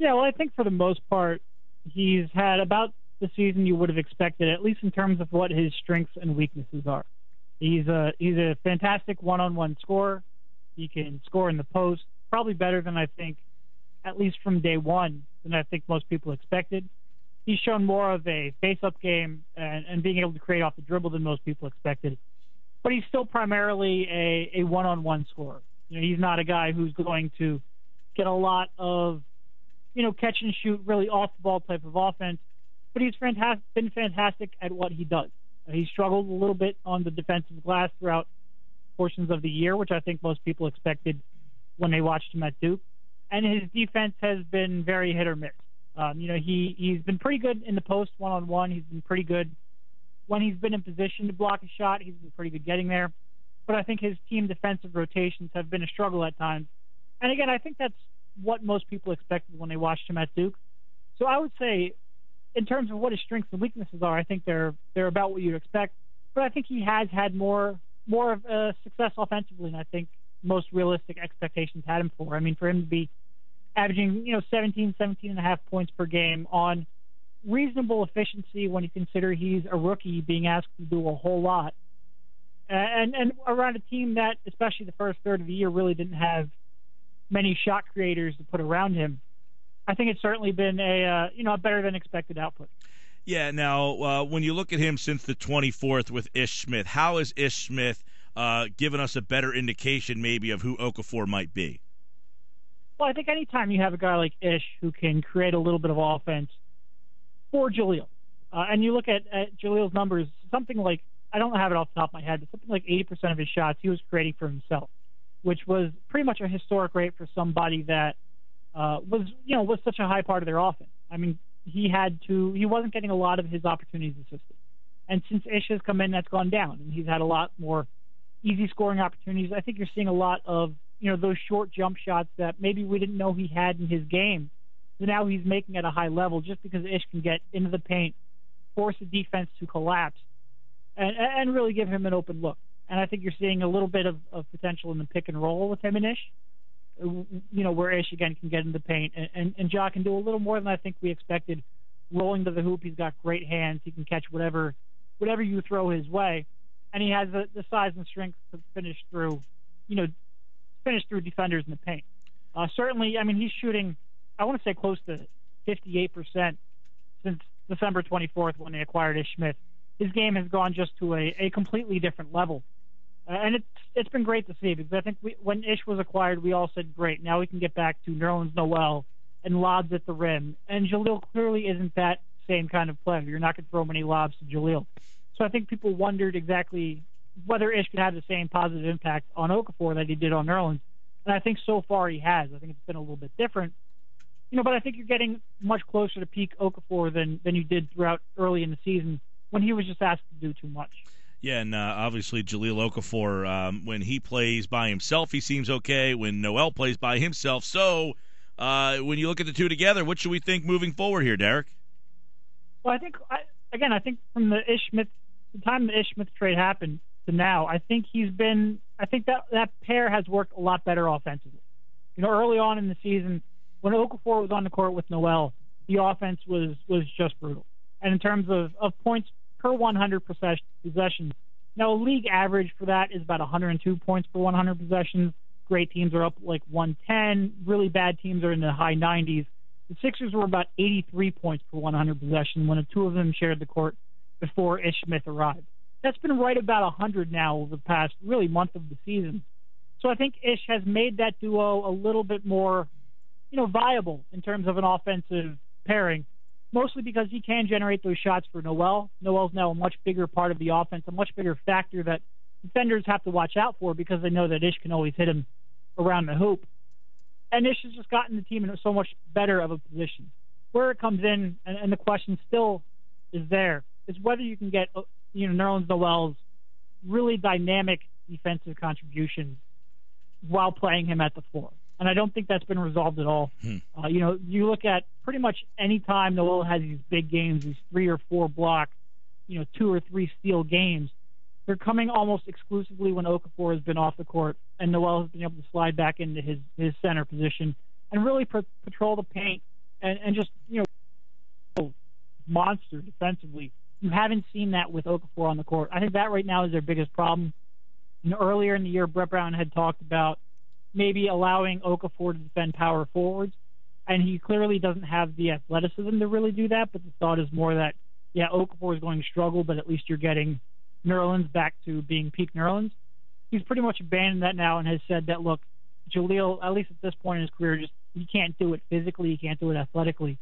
Yeah, well, I think for the most part, he's had about the season you would have expected, at least in terms of what his strengths and weaknesses are. He's a fantastic one-on-one scorer. He can score in the post, probably better than I think, at least from day one, than I think most people expected. He's shown more of a face-up game and being able to create off the dribble than most people expected. But he's still primarily a one-on-one scorer. He's not a guy who's going to get a lot of, catch and shoot, really off-the-ball type of offense. But he's been fantastic at what he does. He struggled a little bit on the defensive glass throughout portions of the year, which I think most people expected when they watched him at Duke. And his defense has been very hit or miss. He's been pretty good in the post one-on-one. He's been pretty good when he's been in position to block a shot. He's been pretty good getting there. But I think his team defensive rotations have been a struggle at times. And again, I think that's what most people expected when they watched him at Duke. So I would say, in terms of what his strengths and weaknesses are, I think they're about what you'd expect. But I think he has had more of a success offensively than I think most realistic expectations had him for. I mean, for him to be averaging 17 and a half points per game on reasonable efficiency when you consider he's a rookie being asked to do a whole lot, and around a team that, especially the first third of the year, really didn't have many shot creators to put around him. I think it's certainly been a better than expected output. Yeah. Now, when you look at him since the 24th with Ish Smith, how has Ish Smith given us a better indication maybe of who Okafor might be? Well, I think anytime you have a guy like Ish who can create a little bit of offense for Jahlil, and you look at Jahlil's numbers, something like, I don't have it off the top of my head, but something like 80% of his shots he was creating for himself, which was pretty much a historic rate for somebody that was such a high part of their offense. I mean, he wasn't getting a lot of his opportunities assisted. And since Ish has come in, that's gone down, and he's had a lot more easy scoring opportunities. I think you're seeing a lot of, those short jump shots that maybe we didn't know he had in his game. So now he's making at a high level just because Ish can get into the paint, force the defense to collapse, and really give him an open look. And I think you're seeing a little bit of potential in the pick and roll with him and Ish, where Ish, again, can get in the paint. And Ja can do a little more than I think we expected. Rolling to the hoop, he's got great hands. He can catch whatever you throw his way. And he has the size and strength to finish through defenders in the paint. Certainly, I mean, he's shooting, I want to say, close to 58% since December 24th when they acquired Ish Smith. His game has gone just to a completely different level. And it's been great to see, because I think when Ish was acquired, we all said, great, now we can get back to Nerlens, Noel, and lobs at the rim. And Jahlil clearly isn't that same kind of player. You're not going to throw many lobs to Jahlil. So I think people wondered exactly whether Ish could have the same positive impact on Okafor that he did on Nerlens. And I think so far he has. I think it's been a little bit different. But I think you're getting much closer to peak Okafor than you did throughout early in the season when he was just asked to do too much. Yeah, and obviously Jahlil Okafor, when he plays by himself, he seems okay. When Noel plays by himself. So when you look at the two together, what should we think moving forward here, Derek? Well, I think from the time the Ish Smith trade happened to now, I think that pair has worked a lot better offensively. Early on in the season, when Okafor was on the court with Noel, the offense was just brutal. And in terms of points per 100 possessions, now a league average for that is about 102 points per 100 possessions. Great teams are up like 110. Really bad teams are in the high 90s. The Sixers were about 83 points per 100 possessions when the two of them shared the court before Ish Smith arrived. That's been right about 100 now over the past really month of the season. So I think Ish has made that duo a little bit more, viable in terms of an offensive pairing, mostly because he can generate those shots for Noel. Noel's now a much bigger part of the offense, a much bigger factor that defenders have to watch out for because they know that Ish can always hit him around the hoop. And Ish has just gotten the team in so much better of a position. Where it comes in, and the question still is there, is whether you can get Nerlens Noel's really dynamic defensive contributions while playing him at the floor. And I don't think that's been resolved at all. You look at pretty much any time Noel has these big games, these 3 or 4 block, 2 or 3 steal games, they're coming almost exclusively when Okafor has been off the court and Noel has been able to slide back into his center position and really patrol the paint and just, monster defensively. You haven't seen that with Okafor on the court. I think that right now is their biggest problem. Earlier in the year, Brett Brown had talked about maybe allowing Okafor to defend power forwards, and he clearly doesn't have the athleticism to really do that, but the thought is more that, Okafor is going to struggle, but at least you're getting Nerlens back to being peak Nerlens. He's pretty much abandoned that now and has said that, look, Jahlil, at least at this point in his career, he can't do it physically, he can't do it athletically.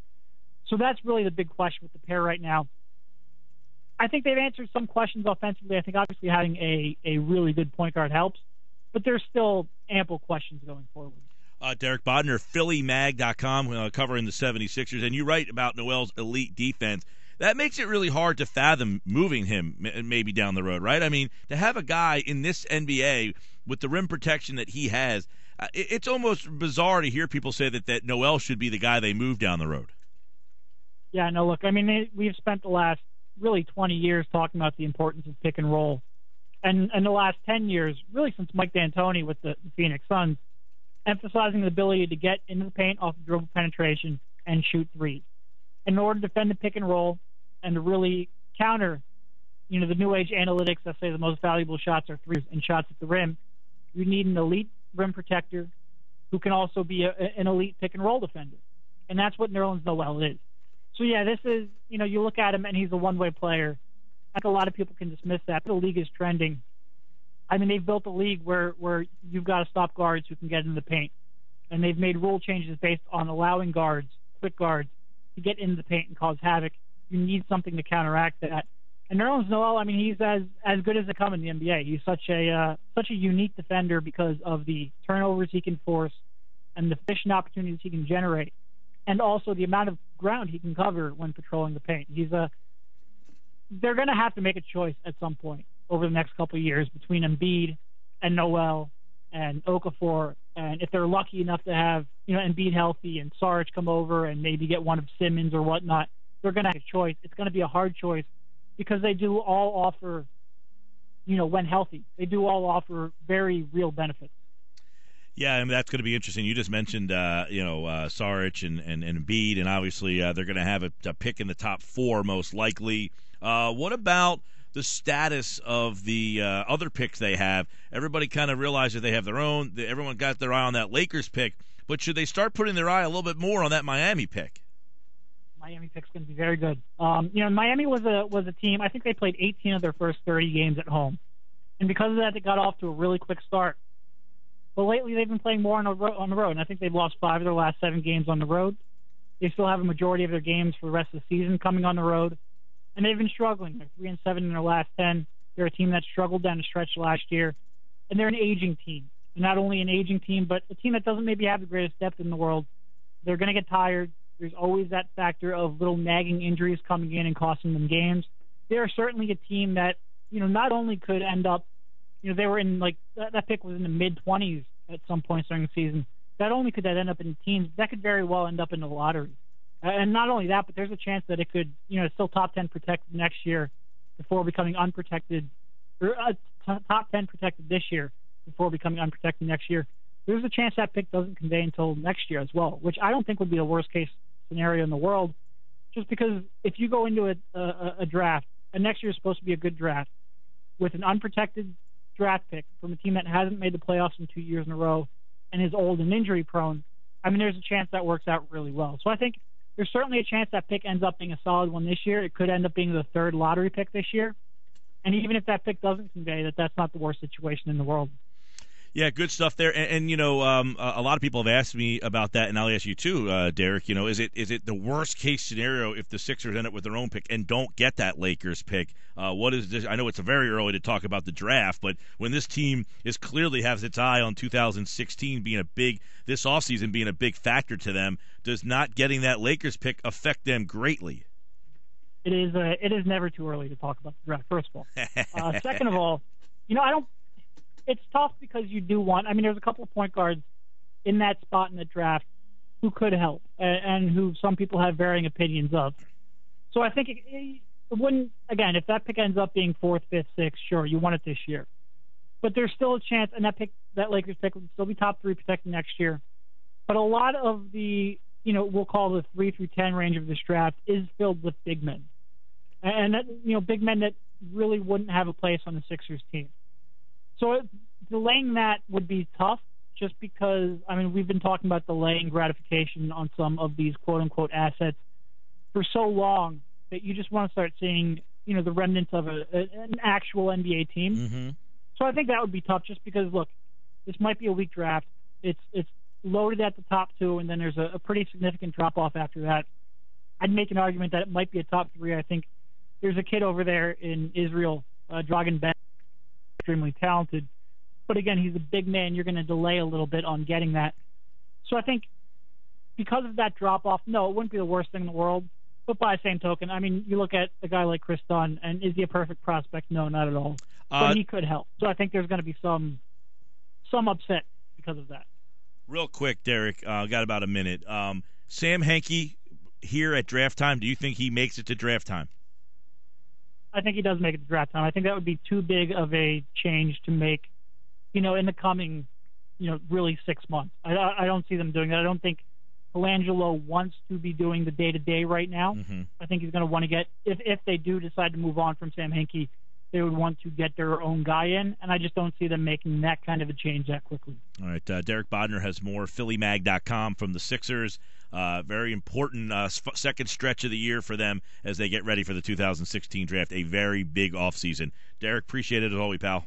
So that's really the big question with the pair right now. I think they've answered some questions offensively. I think obviously having a really good point guard helps, but there's still ample questions going forward. Derek Bodner, PhillyMag.com, covering the 76ers, and you write about Noel's elite defense. That makes it really hard to fathom moving him maybe down the road, right? I mean, to have a guy in this NBA with the rim protection that he has, it's almost bizarre to hear people say that Noel should be the guy they move down the road. Yeah, no, look, I mean, we've spent the last really 20 years talking about the importance of pick and roll. And the last 10 years, really since Mike D'Antoni with the Phoenix Suns, emphasizing the ability to get into the paint off of dribble penetration and shoot threes. In order to defend the pick and roll and to really counter, the new age analytics that say the most valuable shots are threes and shots at the rim, you need an elite rim protector who can also be an elite pick and roll defender. And that's what Nerlens Noel is. So, this is, you look at him and he's a one-way player. I think a lot of people can dismiss that, but the league is trending. I mean, they've built a league where you've got to stop guards who can get in the paint. And they've made rule changes based on allowing guards, quick guards, to get into the paint and cause havoc. You need something to counteract that. And Nerlens Noel, I mean, he's as good as they come in the NBA. He's such a unique defender because of the turnovers he can force and the efficient opportunities he can generate, and also the amount of ground he can cover when patrolling the paint. They're going to have to make a choice at some point over the next couple of years between Embiid and Noel and Okafor, and if they're lucky enough to have Embiid healthy and Saric come over and maybe get one of Simmons or whatnot, they're going to have a choice. It's going to be a hard choice because they do all offer, when healthy, they do all offer very real benefits. Yeah, I mean, that's going to be interesting. You just mentioned, Saric and Embiid, and obviously they're going to have a pick in the top 4 most likely. What about the status of the other picks they have? Everybody kind of realizes they have their own. Everyone got their eye on that Lakers pick, but should they start putting their eye a little bit more on that Miami pick? Miami pick's going to be very good. Miami was a team. I think they played 18 of their first 30 games at home, and because of that, they got off to a really quick start. But lately, they've been playing more on the road, and I think they've lost 5 of their last 7 games on the road. They still have a majority of their games for the rest of the season coming on the road, and they've been struggling. They're 3-7 in their last 10. They're a team that struggled down the stretch last year, and they're an aging team. And not only an aging team, but a team that doesn't maybe have the greatest depth in the world. They're going to get tired. There's always that factor of little nagging injuries coming in and costing them games. They are certainly a team that, not only could end up, they were in that pick was in the mid-20s at some points during the season. Not only could that end up in the teens, that could very well end up in the lottery. And not only that, but there's a chance that it could, still top 10 protected next year before becoming unprotected, or top 10 protected this year before becoming unprotected next year. There's a chance that pick doesn't convey until next year as well, which I don't think would be the worst case scenario in the world, just because if you go into a draft, and next year is supposed to be a good draft, with an unprotected draft pick from a team that hasn't made the playoffs in 2 years in a row and is old and injury prone, I mean, there's a chance that works out really well. So I think there's certainly a chance that pick ends up being a solid one this year. It could end up being the 3rd lottery pick this year. And even if that pick doesn't convey, that's not the worst situation in the world. Yeah, good stuff there. And a lot of people have asked me about that, and I'll ask you too, Derek. Is it the worst case scenario if the Sixers end up with their own pick and don't get that Lakers pick? What is this? I know it's very early to talk about the draft, but when this team clearly has its eye on 2016 being this offseason being a big factor to them, does not getting that Lakers pick affect them greatly? It is never too early to talk about the draft, first of all. Second of all, it's tough because you do want – I mean, there's a couple of point guards in that spot in the draft who could help and who some people have varying opinions of. So I think it wouldn't – again, if that pick ends up being 4th, 5th, 6th, sure, you want it this year. But there's still a chance – and that Lakers pick would still be top 3 protected next year. But a lot of the we'll call the 3 through 10 range of this draft is filled with big men. And that, big men that really wouldn't have a place on the Sixers team. So delaying that would be tough just because, we've been talking about delaying gratification on some of these quote-unquote assets for so long that you just want to start seeing, the remnants of an actual NBA team. Mm-hmm. So I think that would be tough just because, look, this might be a weak draft. It's loaded at the top 2, and then there's a pretty significant drop-off after that. I'd make an argument that it might be a top 3. I think there's a kid over there in Israel, Dragan Ben, extremely talented. But again, he's a big man. You're going to delay a little bit on getting that. So I think because of that drop-off, no, it wouldn't be the worst thing in the world. But by the same token, you look at a guy like Chris Dunn, and is he a perfect prospect? No, not at all. But he could help. So I think there's going to be some upset because of that. Real quick, Derek, got about a minute. Sam Hinkie here at draft time, do you think he makes it to draft time? I think he does make it to draft time. I think that would be too big of a change to make, in the coming, really 6 months. I don't see them doing that. I don't think Colangelo wants to be doing the day-to-day right now. Mm-hmm. I think he's going to want to get, if they do decide to move on from Sam Hinkie, they would want to get their own guy in, and I just don't see them making that kind of a change that quickly. All right, Derek Bodner has more, PhillyMag.com from the Sixers. Very important second stretch of the year for them as they get ready for the 2016 draft, a very big offseason. Derek, appreciate it as always, pal.